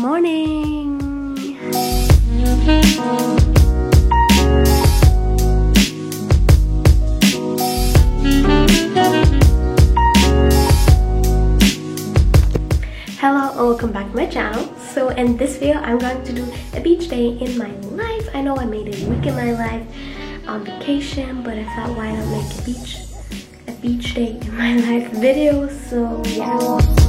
morning. Hello and welcome back to my channel. So in this video I'm going to do a beach day in my life. I know I made a week in my life on vacation, but I thought why not make a beach day in my life video. So yeah.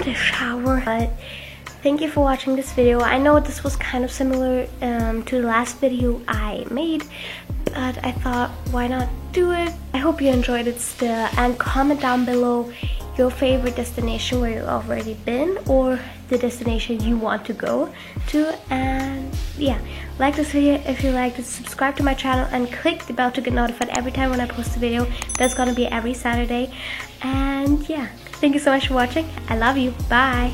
a shower. But thank you for watching this video. I know this was kind of similar to the last video I made, but I thought, why not do it? I hope you enjoyed it still, and comment down below your favorite destination where you've already been, or the destination you want to go to. And yeah, like this video if you liked it, subscribe to my channel and click the bell to get notified every time when I post a video. That's gonna be every Saturday. And yeah, thank you so much for watching. I love you. Bye.